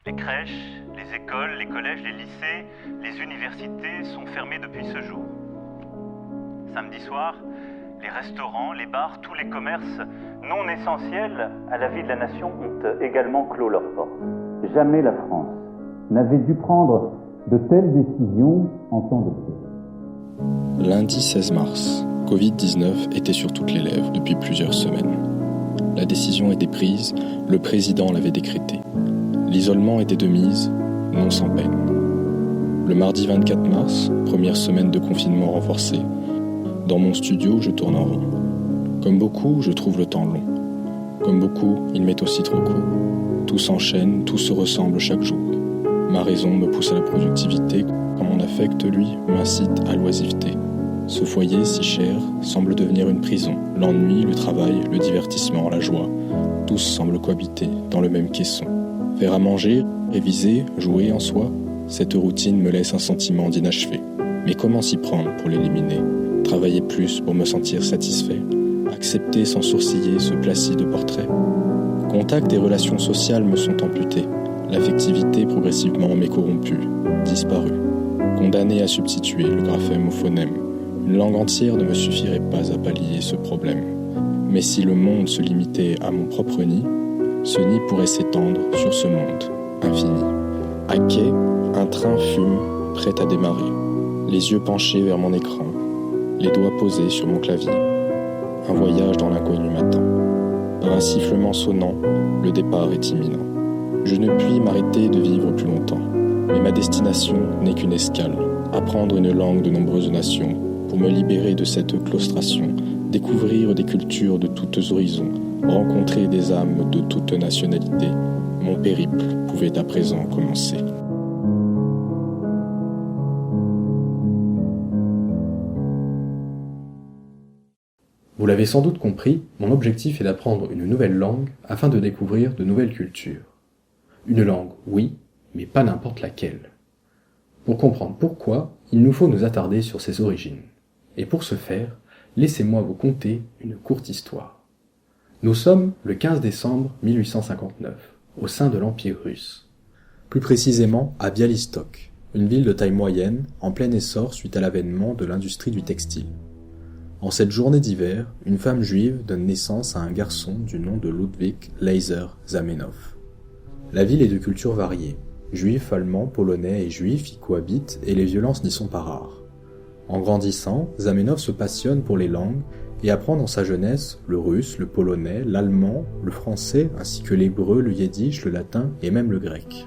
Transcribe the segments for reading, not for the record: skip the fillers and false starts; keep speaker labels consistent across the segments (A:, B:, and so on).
A: Les crèches, les écoles, les collèges, les lycées, les universités sont fermés depuis ce jour. Samedi soir, les restaurants, les bars, tous les commerces non essentiels à la vie de la nation ont également clos leurs portes. Jamais la France n'avait dû prendre de telles décisions en temps de paix.
B: Lundi 16 mars, Covid-19 était sur toutes les lèvres depuis plusieurs semaines. La décision était prise, le président l'avait décrété. L'isolement était de mise, non sans peine. Le mardi 24 mars, première semaine de confinement renforcé, dans mon studio, je tourne en rond. Comme beaucoup, je trouve le temps long. Comme beaucoup, il m'est aussi trop court. Tout s'enchaîne, tout se ressemble chaque jour. Ma raison me pousse à la productivité, quand mon affect, lui, m'incite à l'oisiveté. Ce foyer si cher semble devenir une prison. L'ennui, le travail, le divertissement, la joie, tous semblent cohabiter dans le même caisson. Faire à manger, réviser, jouer en soi, cette routine me laisse un sentiment d'inachevé. Mais comment s'y prendre pour l'éliminer ? Travailler plus pour me sentir satisfait ? Accepter sans sourciller ce placide portrait ? Contact et relations sociales me sont amputés. L'affectivité progressivement m'est corrompue, disparue. Condamné à substituer le graphème au phonème. Une langue entière ne me suffirait pas à pallier ce problème. Mais si le monde se limitait à mon propre nid, ce nid pourrait s'étendre sur ce monde infini. À quai, un train fume, prêt à démarrer. Les yeux penchés vers mon écran, les doigts posés sur mon clavier. Un voyage dans l'inconnu m'attend. Par un sifflement sonnant, le départ est imminent. Je ne puis m'arrêter de vivre plus longtemps. Mais ma destination n'est qu'une escale. Apprendre une langue de nombreuses nations, pour me libérer de cette claustration, découvrir des cultures de tous horizons, rencontrer des âmes de toutes nationalités. Mon périple pouvait à présent commencer.
C: Vous l'avez sans doute compris, mon objectif est d'apprendre une nouvelle langue afin de découvrir de nouvelles cultures. Une langue, oui, mais pas n'importe laquelle. Pour comprendre pourquoi, il nous faut nous attarder sur ses origines. Et pour ce faire, laissez-moi vous conter une courte histoire. Nous sommes le 15 décembre 1859, au sein de l'Empire russe. Plus précisément à Bialystok, une ville de taille moyenne, en plein essor suite à l'avènement de l'industrie du textile. En cette journée d'hiver, une femme juive donne naissance à un garçon du nom de Ludwig Leiser Zamenhof. La ville est de culture variée. Juifs, allemands, polonais et juifs y cohabitent et les violences n'y sont pas rares. En grandissant, Zamenhof se passionne pour les langues et apprend dans sa jeunesse le russe, le polonais, l'allemand, le français, ainsi que l'hébreu, le yiddish, le latin et même le grec.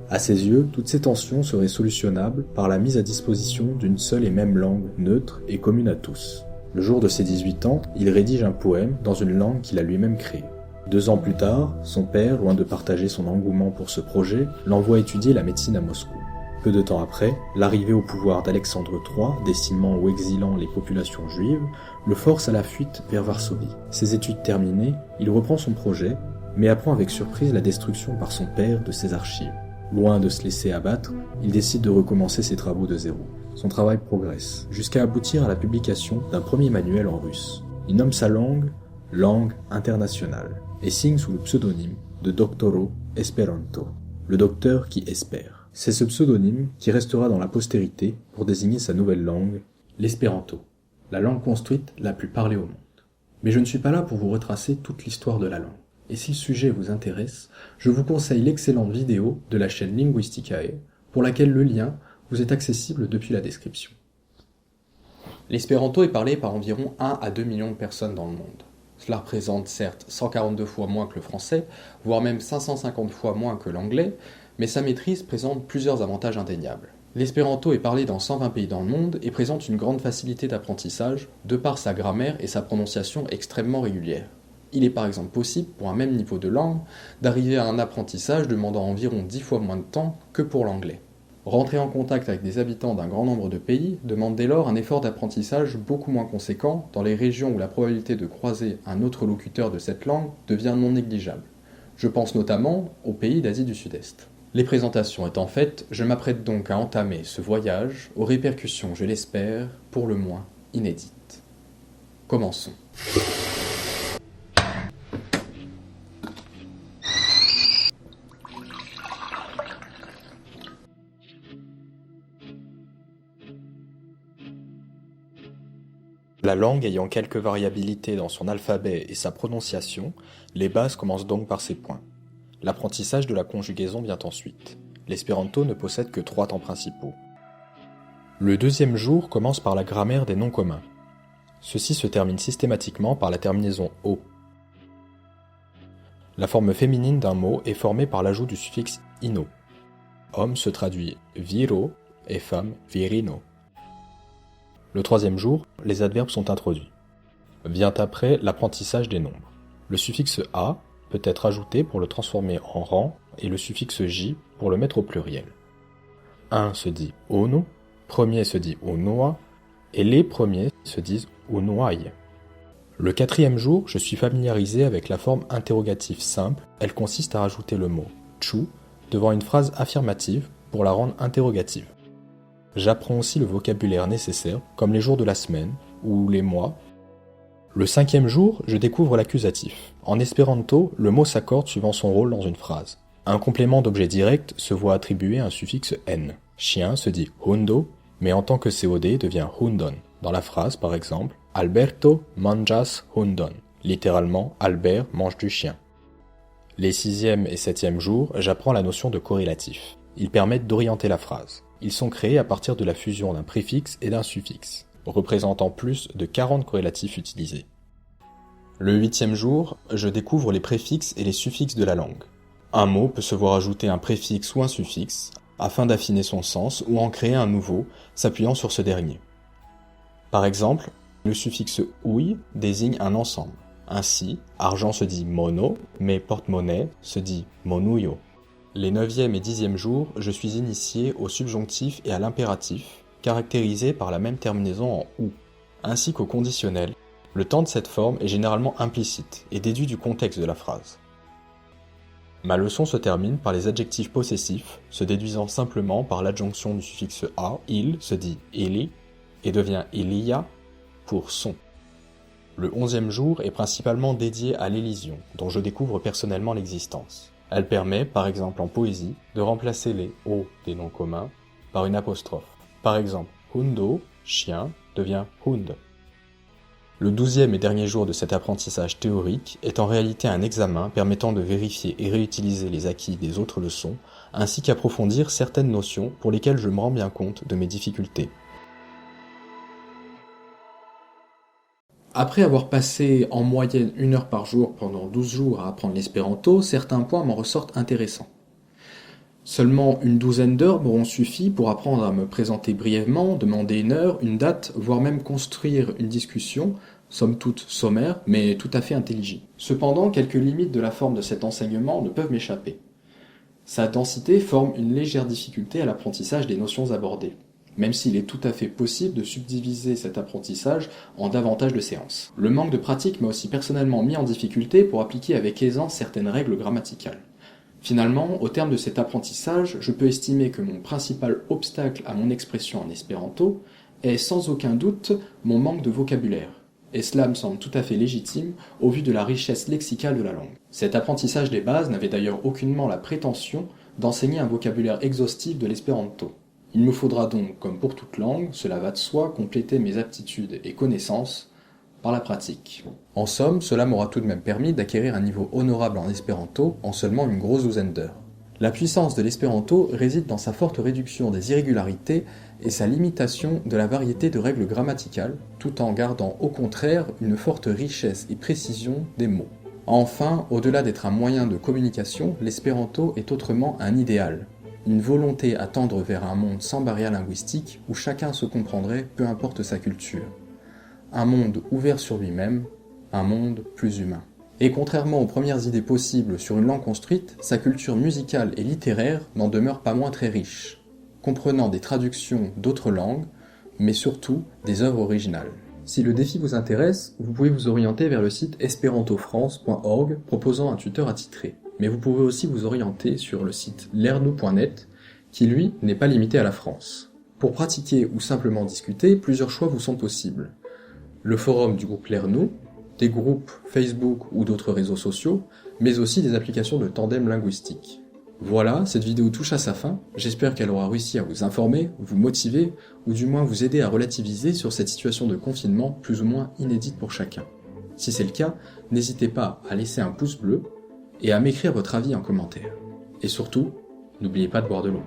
C: À ses yeux, toutes ces tensions seraient solutionnables par la mise à disposition d'une seule et même langue neutre et commune à tous. Le jour de ses 18 ans, il rédige un poème dans une langue qu'il a lui-même créée. 2 ans plus tard, son père, loin de partager son engouement pour ce projet, l'envoie étudier la médecine à Moscou. Peu de temps après, l'arrivée au pouvoir d'Alexandre III, décimant ou exilant les populations juives, le force à la fuite vers Varsovie. Ses études terminées, il reprend son projet, mais apprend avec surprise la destruction par son père de ses archives. Loin de se laisser abattre, il décide de recommencer ses travaux de zéro. Son travail progresse, jusqu'à aboutir à la publication d'un premier manuel en russe. Il nomme sa langue « Langue internationale » et signe sous le pseudonyme de Doctoro Esperanto, le docteur qui espère. C'est ce pseudonyme qui restera dans la postérité pour désigner sa nouvelle langue, l'espéranto, la langue construite la plus parlée au monde. Mais je ne suis pas là pour vous retracer toute l'histoire de la langue. Et si le sujet vous intéresse, je vous conseille l'excellente vidéo de la chaîne Linguisticae, pour laquelle le lien vous est accessible depuis la description. L'espéranto est parlé par environ 1 à 2 millions de personnes dans le monde. Cela représente certes 142 fois moins que le français, voire même 550 fois moins que l'anglais, mais sa maîtrise présente plusieurs avantages indéniables. L'espéranto est parlé dans 120 pays dans le monde et présente une grande facilité d'apprentissage de par sa grammaire et sa prononciation extrêmement régulière. Il est par exemple possible, pour un même niveau de langue, d'arriver à un apprentissage demandant environ 10 fois moins de temps que pour l'anglais. Rentrer en contact avec des habitants d'un grand nombre de pays demande dès lors un effort d'apprentissage beaucoup moins conséquent dans les régions où la probabilité de croiser un autre locuteur de cette langue devient non négligeable. Je pense notamment aux pays d'Asie du Sud-Est. Les présentations étant faites, je m'apprête donc à entamer ce voyage aux répercussions, je l'espère, pour le moins inédites. Commençons.
B: La langue ayant quelques variabilités dans son alphabet et sa prononciation, les bases commencent donc par ces points. L'apprentissage de la conjugaison vient ensuite. L'espéranto ne possède que 3 temps principaux. Le deuxième jour commence par la grammaire des noms communs. Ceci se termine systématiquement par la terminaison « o ». La forme féminine d'un mot est formée par l'ajout du suffixe « ino ». Homme se traduit « viro » et femme « virino ». Le troisième jour, les adverbes sont introduits. Vient après l'apprentissage des nombres. Le suffixe « a » peut être ajouté pour le transformer en rang et le suffixe « j » pour le mettre au pluriel. Un se dit « ono », premier se dit « unoa » et les premiers se disent « unuai ». Le quatrième jour, je suis familiarisé avec la forme interrogative simple. Elle consiste à rajouter le mot « chu » devant une phrase affirmative pour la rendre interrogative. J'apprends aussi le vocabulaire nécessaire, comme les jours de la semaine ou les mois. Le cinquième jour, je découvre l'accusatif. En espéranto, le mot s'accorde suivant son rôle dans une phrase. Un complément d'objet direct se voit attribuer un suffixe « n ». Chien se dit « hundo », mais en tant que COD devient « hundon ». Dans la phrase, par exemple, « Alberto manjas hundon », littéralement « Albert mange du chien ». Les sixième et septième jours, j'apprends la notion de corrélatif. Ils permettent d'orienter la phrase. Ils sont créés à partir de la fusion d'un préfixe et d'un suffixe, représentant plus de 40 corrélatifs utilisés. Le huitième jour, je découvre les préfixes et les suffixes de la langue. Un mot peut se voir ajouter un préfixe ou un suffixe, afin d'affiner son sens ou en créer un nouveau, s'appuyant sur ce dernier. Par exemple, le suffixe « ouille » désigne un ensemble. Ainsi, argent se dit « mono », mais porte-monnaie se dit « monuyo ». Les 9e et 10e jours, je suis initié au subjonctif et à l'impératif, caractérisés par la même terminaison en « ou », ainsi qu'au conditionnel. Le temps de cette forme est généralement implicite et déduit du contexte de la phrase. Ma leçon se termine par les adjectifs possessifs, se déduisant simplement par l'adjonction du suffixe « a ». Il se dit « ili » et devient « ilia » pour « son ». Le 11e jour est principalement dédié à l'élision, dont je découvre personnellement l'existence. Elle permet, par exemple en poésie, de remplacer les « o » des noms communs par une apostrophe. Par exemple, hundo, chien, devient hund. Le 12e et dernier jour de cet apprentissage théorique est en réalité un examen permettant de vérifier et réutiliser les acquis des autres leçons, ainsi qu'approfondir certaines notions pour lesquelles je me rends bien compte de mes difficultés.
C: Après avoir passé en moyenne 1 heure par jour pendant 12 jours à apprendre l'espéranto, certains points m'en ressortent intéressants. Seulement une douzaine d'heures m'auront suffi pour apprendre à me présenter brièvement, demander une heure, une date, voire même construire une discussion, somme toute sommaire, mais tout à fait intelligible. Cependant, quelques limites de la forme de cet enseignement ne peuvent m'échapper. Sa densité forme une légère difficulté à l'apprentissage des notions abordées, même s'il est tout à fait possible de subdiviser cet apprentissage en davantage de séances. Le manque de pratique m'a aussi personnellement mis en difficulté pour appliquer avec aisance certaines règles grammaticales. Finalement, au terme de cet apprentissage, je peux estimer que mon principal obstacle à mon expression en espéranto est sans aucun doute mon manque de vocabulaire. Et cela me semble tout à fait légitime au vu de la richesse lexicale de la langue. Cet apprentissage des bases n'avait d'ailleurs aucunement la prétention d'enseigner un vocabulaire exhaustif de l'espéranto. Il me faudra donc, comme pour toute langue, cela va de soi, compléter mes aptitudes et connaissances par la pratique. En somme, cela m'aura tout de même permis d'acquérir un niveau honorable en espéranto en seulement une grosse douzaine d'heures. La puissance de l'espéranto réside dans sa forte réduction des irrégularités et sa limitation de la variété de règles grammaticales, tout en gardant au contraire une forte richesse et précision des mots. Enfin, au-delà d'être un moyen de communication, l'espéranto est autrement un idéal. Une volonté à tendre vers un monde sans barrière linguistique où chacun se comprendrait, peu importe sa culture. Un monde ouvert sur lui-même, un monde plus humain. Et contrairement aux premières idées possibles sur une langue construite, sa culture musicale et littéraire n'en demeure pas moins très riche, comprenant des traductions d'autres langues, mais surtout des œuvres originales. Si le défi vous intéresse, vous pouvez vous orienter vers le site esperantofrance.org proposant un tuteur attitré. Mais vous pouvez aussi vous orienter sur le site lernou.net, qui lui n'est pas limité à la France. Pour pratiquer ou simplement discuter, plusieurs choix vous sont possibles. Le forum du groupe Lernou, des groupes Facebook ou d'autres réseaux sociaux, mais aussi des applications de tandem linguistique. Voilà, cette vidéo touche à sa fin, j'espère qu'elle aura réussi à vous informer, vous motiver, ou du moins vous aider à relativiser sur cette situation de confinement plus ou moins inédite pour chacun. Si c'est le cas, n'hésitez pas à laisser un pouce bleu et à m'écrire votre avis en commentaire. Et surtout, n'oubliez pas de boire de l'eau.